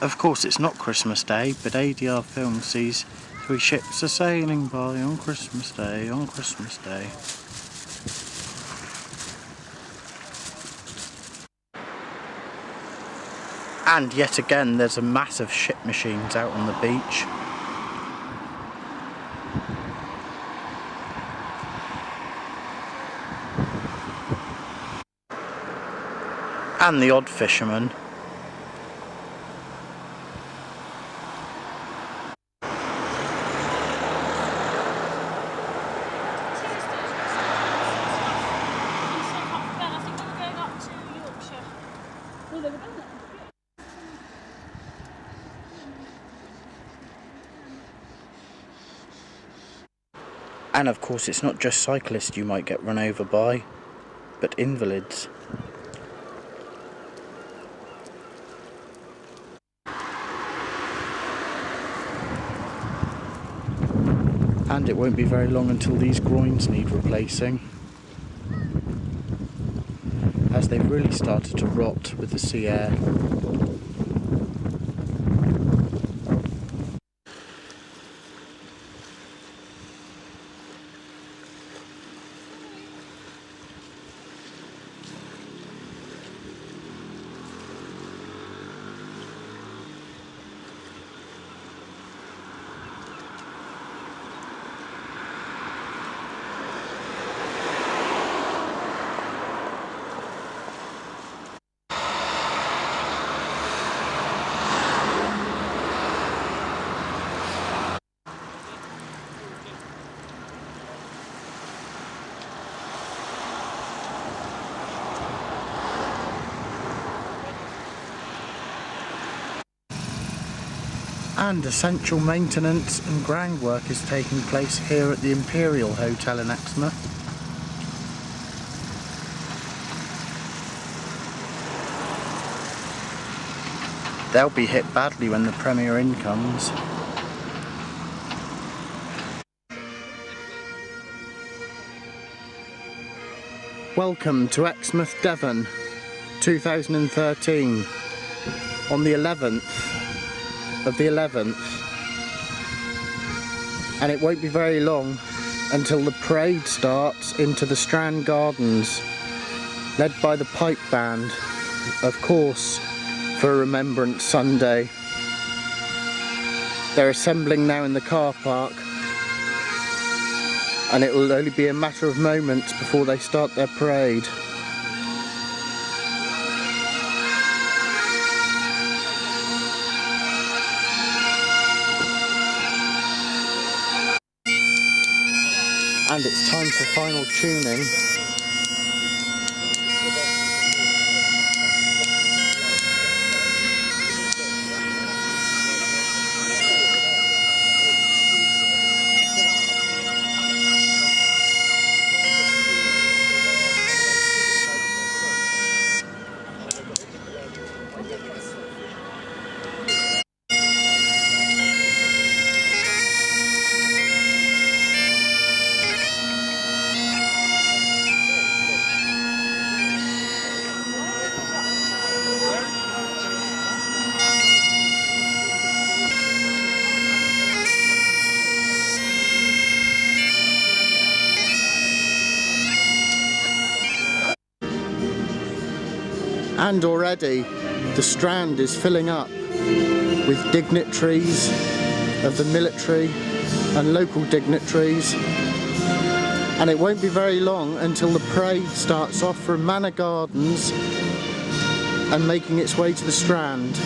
Of course it's not Christmas Day, but ADR films these 3 ships are sailing by on Christmas Day, on Christmas Day. And yet again there's a massive ship machines out on the beach. And the odd fisherman. And of course it's not just cyclists you might get run over by, but invalids. And it won't be very long until these groins need replacing, as they've really started to rot with the sea air. And essential maintenance and groundwork is taking place here at the Imperial Hotel in Exmouth. They'll be hit badly when the Premier Inn comes. Welcome to Exmouth Devon 2013 on the 11th of the 11th, and it won't be very long until the parade starts into the Strand Gardens, led by the pipe band, of course, for Remembrance Sunday. They're assembling now in the car park, and it will only be a matter of moments before they start their parade. And it's time for final tuning. And already the Strand is filling up with dignitaries of the military and local dignitaries, and it won't be very long until the parade starts off from Manor Gardens and making its way to the Strand.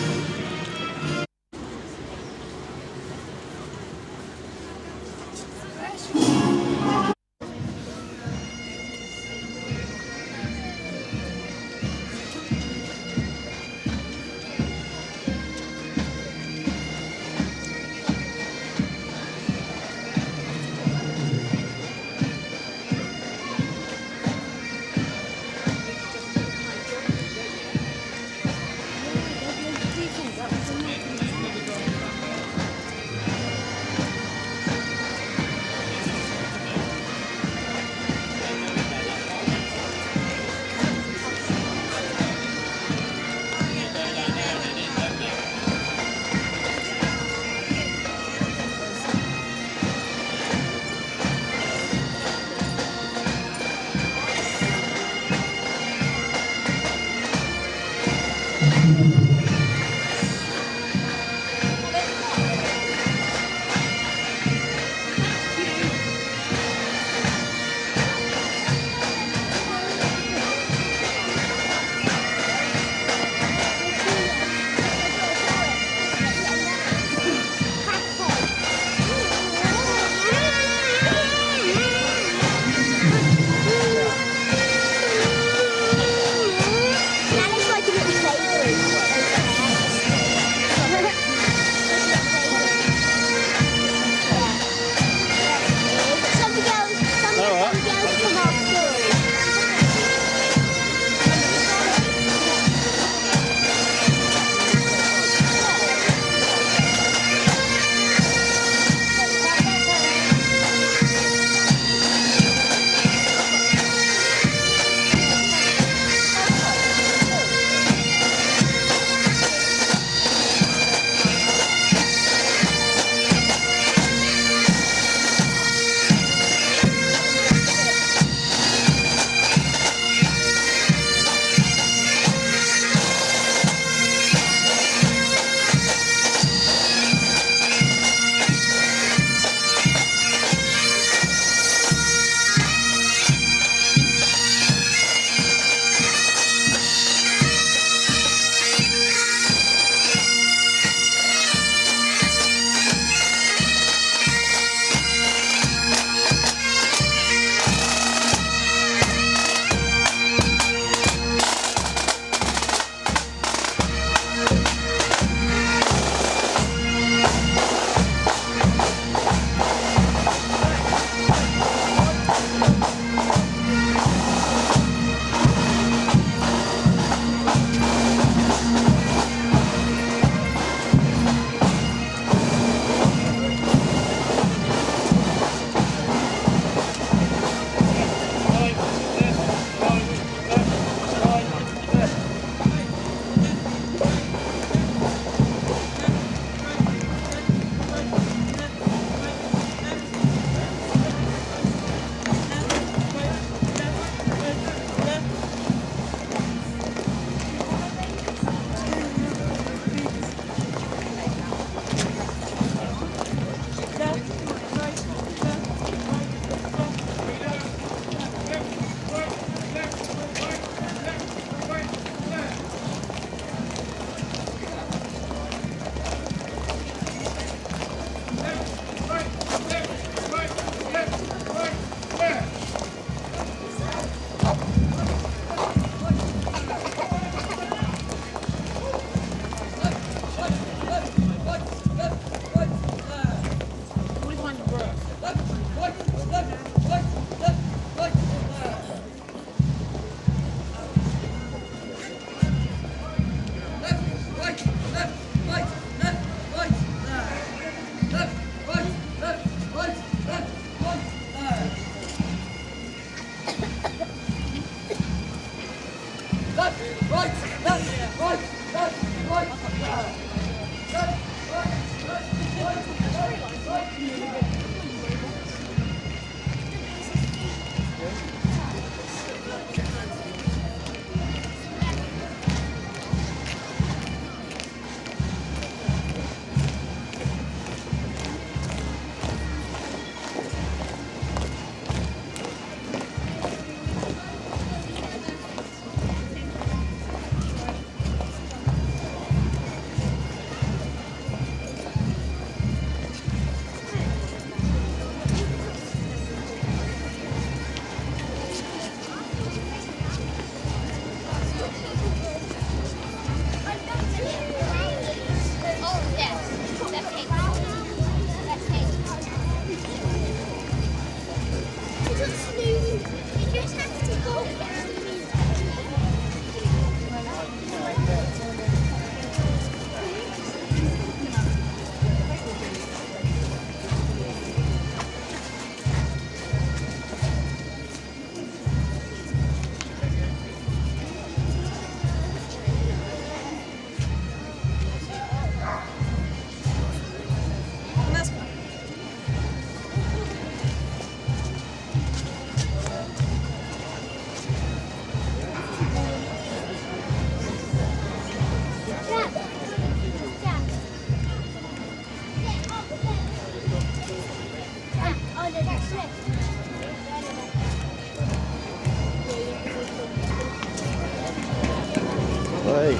Oi!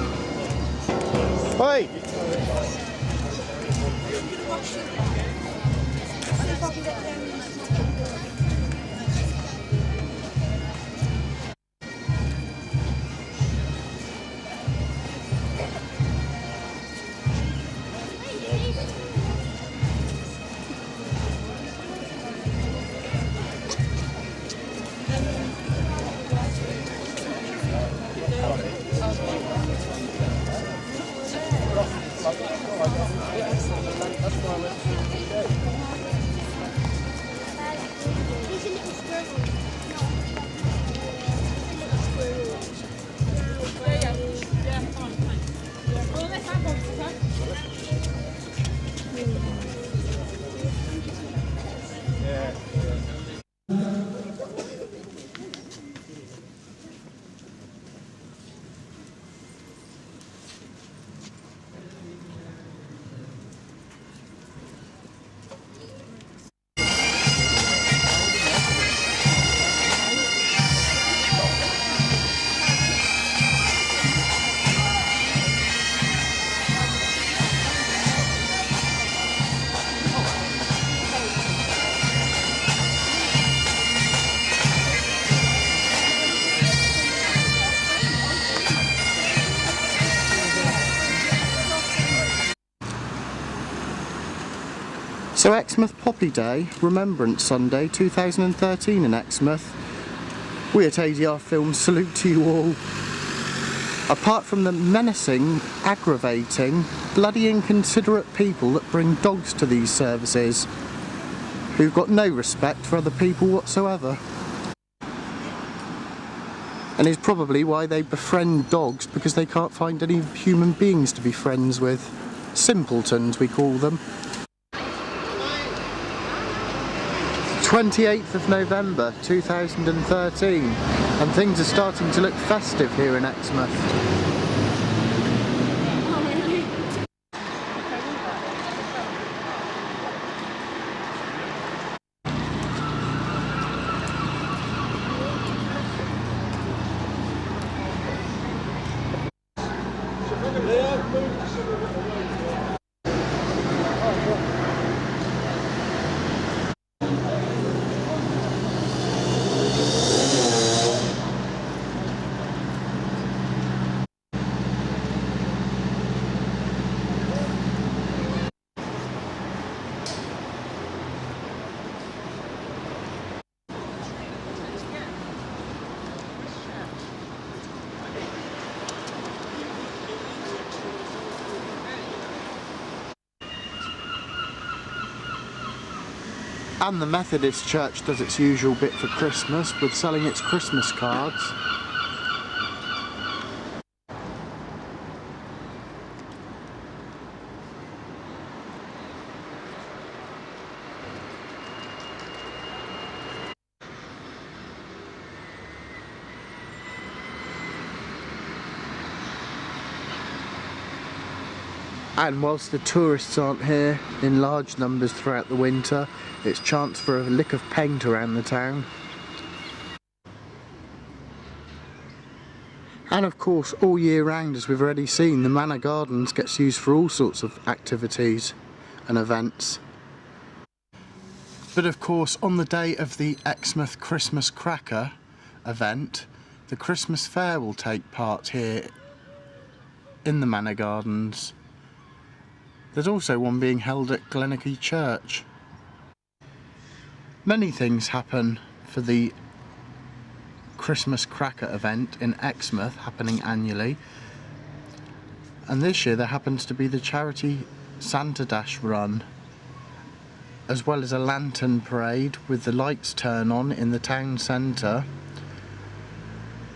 Oi! So Exmouth Poppy Day, Remembrance Sunday 2013 in Exmouth. We at ADR Films salute to you all. Apart from the menacing, aggravating, bloody inconsiderate people that bring dogs to these services, who've got no respect for other people whatsoever. And it's probably why they befriend dogs, because they can't find any human beings to be friends with. Simpletons, we call them. 28th of November 2013, and things are starting to look festive here in Exmouth. And the Methodist Church does its usual bit for Christmas with selling its Christmas cards. And whilst the tourists aren't here in large numbers throughout the winter, it's chance for a lick of paint around the town. And of course, all year round, as we've already seen, the Manor Gardens gets used for all sorts of activities and events. But of course, on the day of the Exmouth Christmas Cracker event, the Christmas Fair will take part here in the Manor Gardens. There's also one being held at Glenichy Church. Many things happen for the Christmas Cracker event in Exmouth, happening annually. And this year there happens to be the charity Santa Dash run, as well as a lantern parade with the lights turn on in the town centre,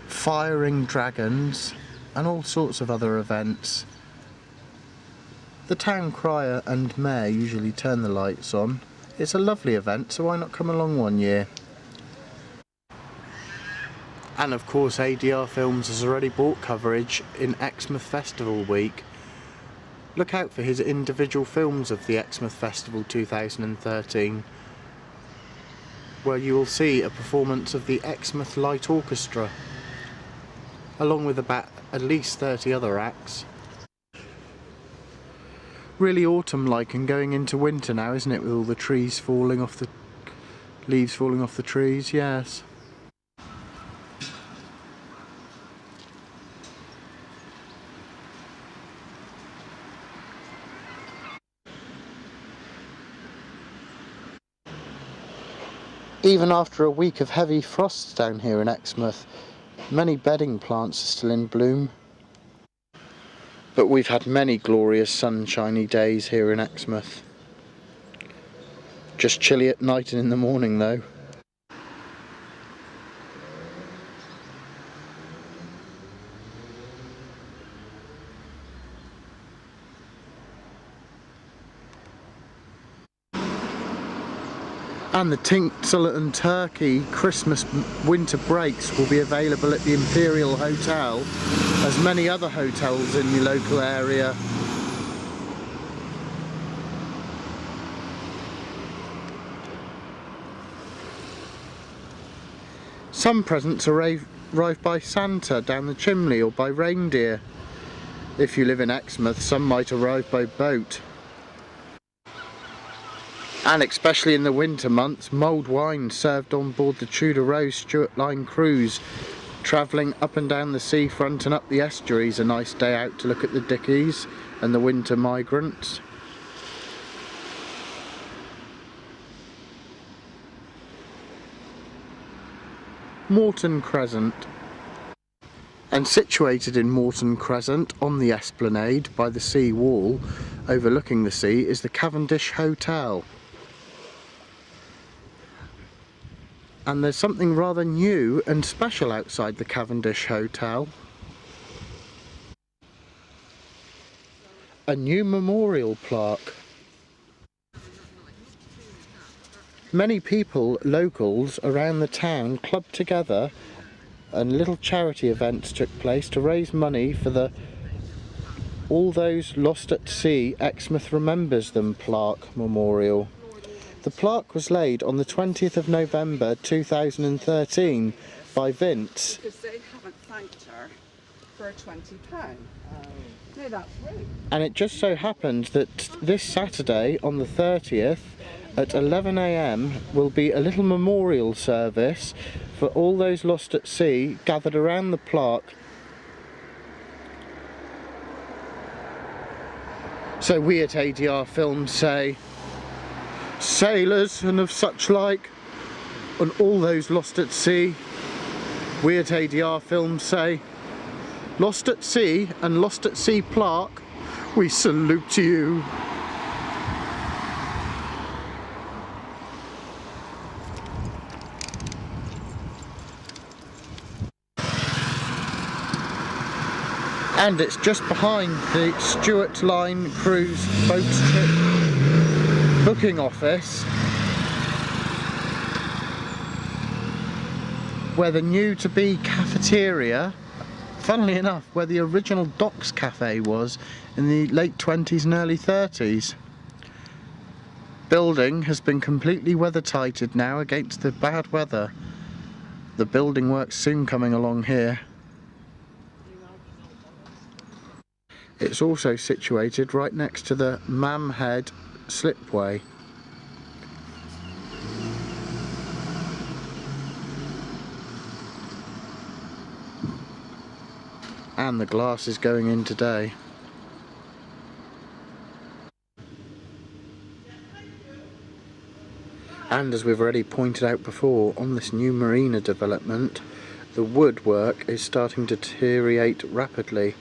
firing dragons and all sorts of other events. The town crier and mayor usually turn the lights on. It's a lovely event, so why not come along one year? And of course ADR Films has already bought coverage in Exmouth Festival Week. Look out for his individual films of the Exmouth Festival 2013, where you will see a performance of the Exmouth Light Orchestra. along with about at least 30 other acts. Really autumn-like and going into winter now, isn't it, with all the trees falling off the leaves falling off the trees? Yes. Even after a week of heavy frosts down here in Exmouth, many bedding plants are still in bloom. But we've had many glorious sunshiny days here in Exmouth. Just chilly at night and in the morning though. And the tinsel and turkey Christmas winter breaks will be available at the Imperial Hotel, as many other hotels in the local area. Some presents arrive by Santa down the chimney or by reindeer. If you live in Exmouth, some might arrive by boat. And especially in the winter months, mulled wine served on board the Tudor Rose Stuart Line cruise, travelling up and down the seafront and up the estuaries. A nice day out to look at the dickies and the winter migrants. Morton Crescent. And situated in Morton Crescent on the esplanade by the sea wall overlooking the sea is the Cavendish Hotel. And there's something rather new and special outside the Cavendish Hotel. A new memorial plaque. Many people, locals around the town, clubbed together and little charity events took place to raise money for All Those Lost at Sea Exmouth Remembers Them plaque memorial. The plaque was laid on the 20th of November 2013 by Vince. Because they haven't thanked her for £20. No, that's rude. And it just so happened that this Saturday on the 30th at 11 AM will be a little memorial service for all those lost at sea gathered around the plaque. So we at ADR Films say, sailors and of such like, and all those lost at sea, we at ADR Films say, lost at sea and lost at sea plaque, we salute you. And it's just behind the Stuart Line Cruise boat trip booking office, where the new to be cafeteria, funnily enough, where the original Docks Cafe was in the late 20s and early 30s. Building has been completely weather tighted now against the bad weather. The building work's soon coming along here. It's also situated right next to the Mam Head slipway. And the glass is going in today. And as we've already pointed out before, on this new marina development, the woodwork is starting to deteriorate rapidly.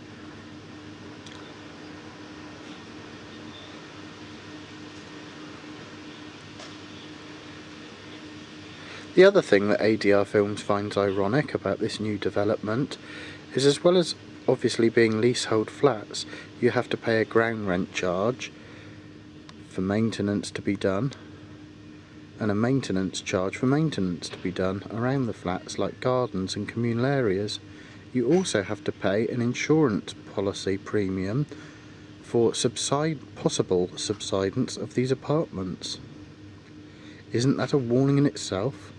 The other thing that ADR Films finds ironic about this new development is, as well as obviously being leasehold flats, you have to pay a ground rent charge for maintenance to be done, and a maintenance charge for maintenance to be done around the flats like gardens and communal areas. You also have to pay an insurance policy premium for possible subsidence of these apartments. Isn't that a warning in itself?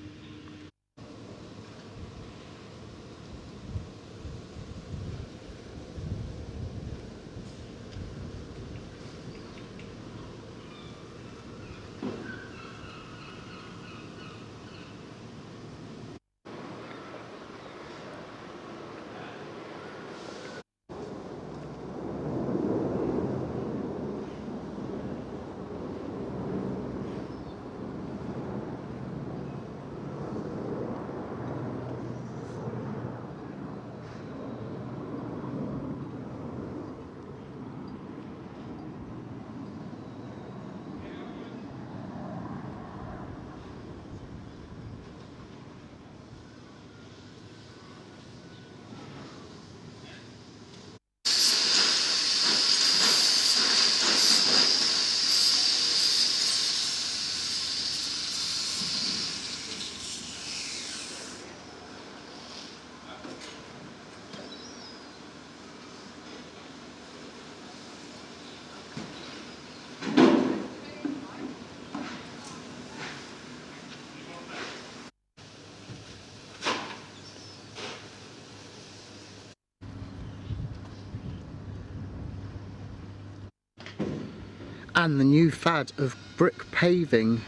And the new fad of brick paving,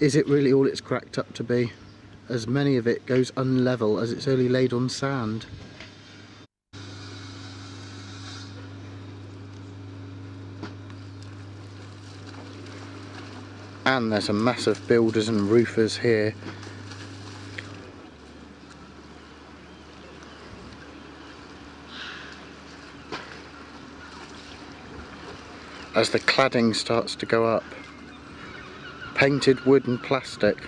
is it really all it's cracked up to be? As many of it goes unlevel as it's only laid on sand. And there's a mass of builders and roofers here. As the cladding starts to go up. Painted wood and plastic.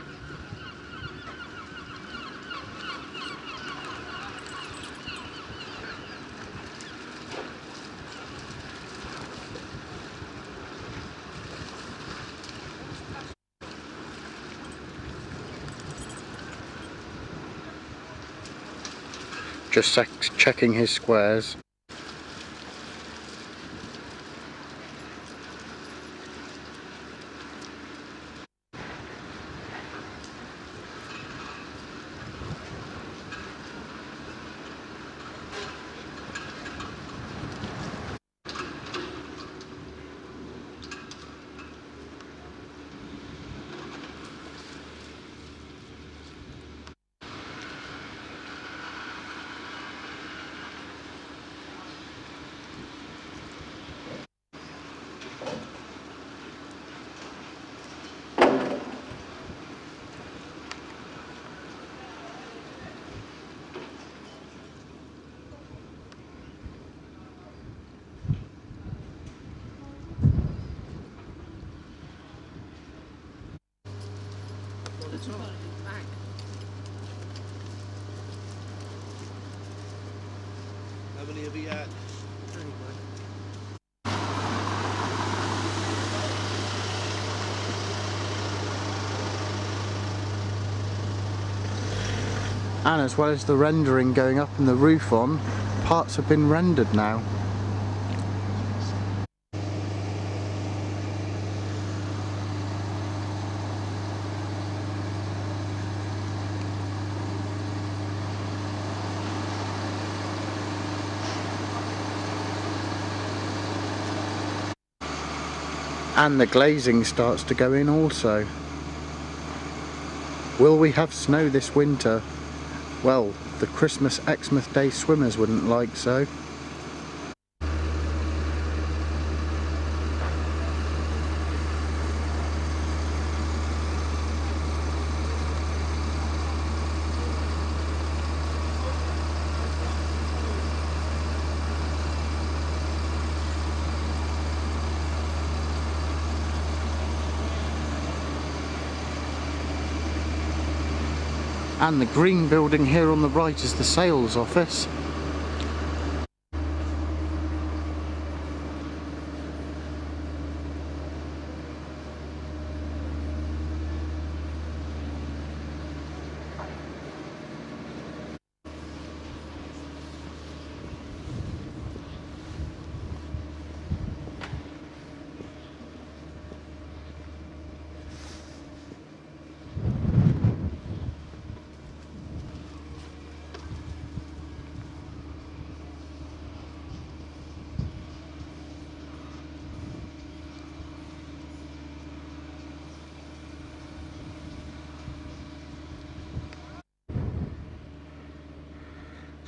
Just checking his squares. How many have you had? And as well as the rendering going up and the roof on, parts have been rendered now. And the glazing starts to go in also. Will we have snow this winter? Well, the Christmas Exmouth Day swimmers wouldn't like so. And the green building here on the right is the sales office.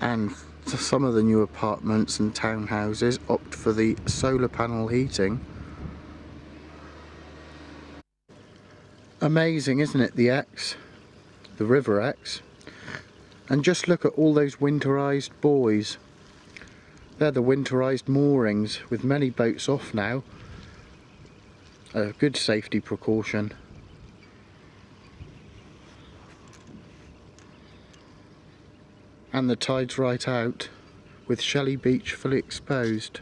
And some of the new apartments and townhouses opt for the solar panel heating. Amazing, isn't it, the Ex, the River Ex? And just look at all those winterized buoys. They're the winterized moorings, with many boats off now. A good safety precaution. And the tide's right out, with Shelley Beach fully exposed.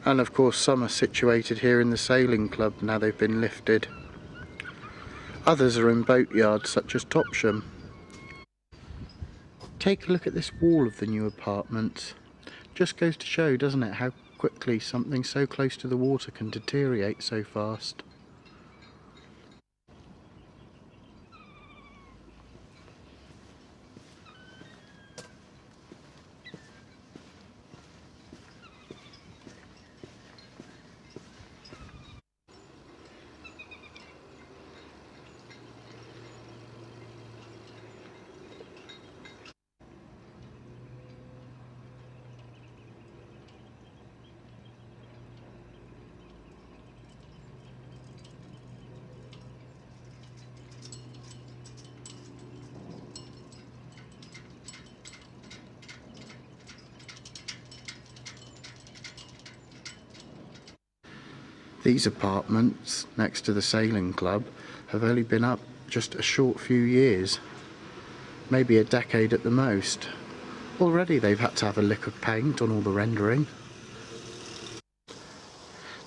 And of course some are situated here in the sailing club now they've been lifted. Others are in boatyards such as Topsham. Take a look at this wall of the new apartments. Just goes to show, doesn't it, how quickly something so close to the water can deteriorate so fast. These apartments next to the sailing club have only been up just a short few years, maybe a decade at the most. Already they've had to have a lick of paint on all the rendering.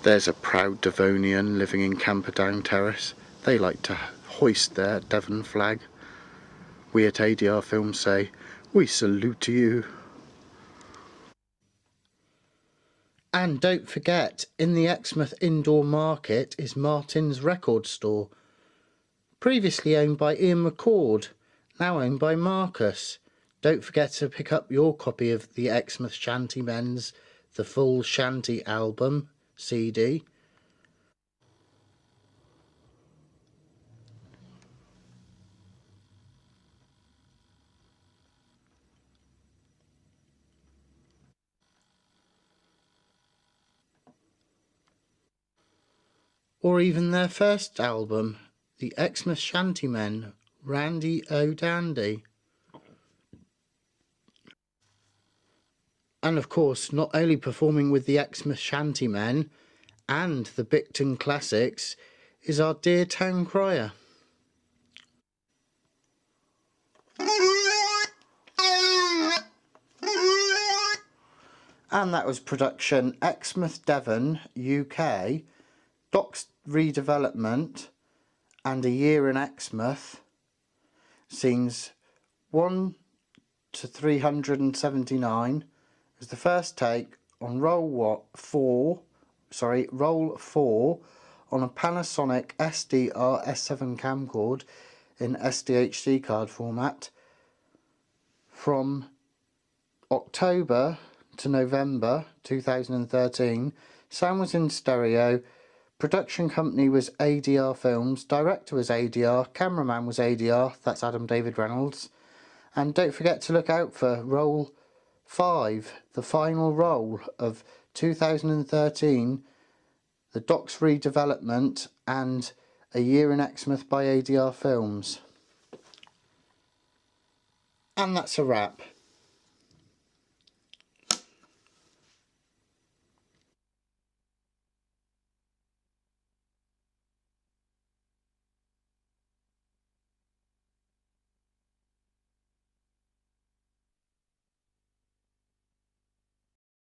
There's a proud Devonian living in Camperdown Terrace. They like to hoist their Devon flag. We at ADR Films say, we salute to you. And don't forget, in the Exmouth Indoor Market is Martin's Record Store. Previously owned by Ian McCord, now owned by Marcus. Don't forget to pick up your copy of the Exmouth Shantymen's The Full Shanty Album CD. Or even their first album, the Exmouth Shantymen, Randy O'Dandy. And of course, not only performing with the Exmouth Shantymen and the Bicton Classics is our dear town crier. And that was production Exmouth Devon UK, Docks Redevelopment and A Year in Exmouth, scenes 1 to 379 is the first take on roll 4 on a Panasonic SDR S7 camcord in SDHD card format from October to November 2013. Sound was in stereo. Production company was ADR Films, director was ADR, cameraman was ADR, that's Adam David Reynolds. And don't forget to look out for roll 5, the final roll of 2013, the Docks Redevelopment and A Year in Exmouth by ADR Films. And that's a wrap.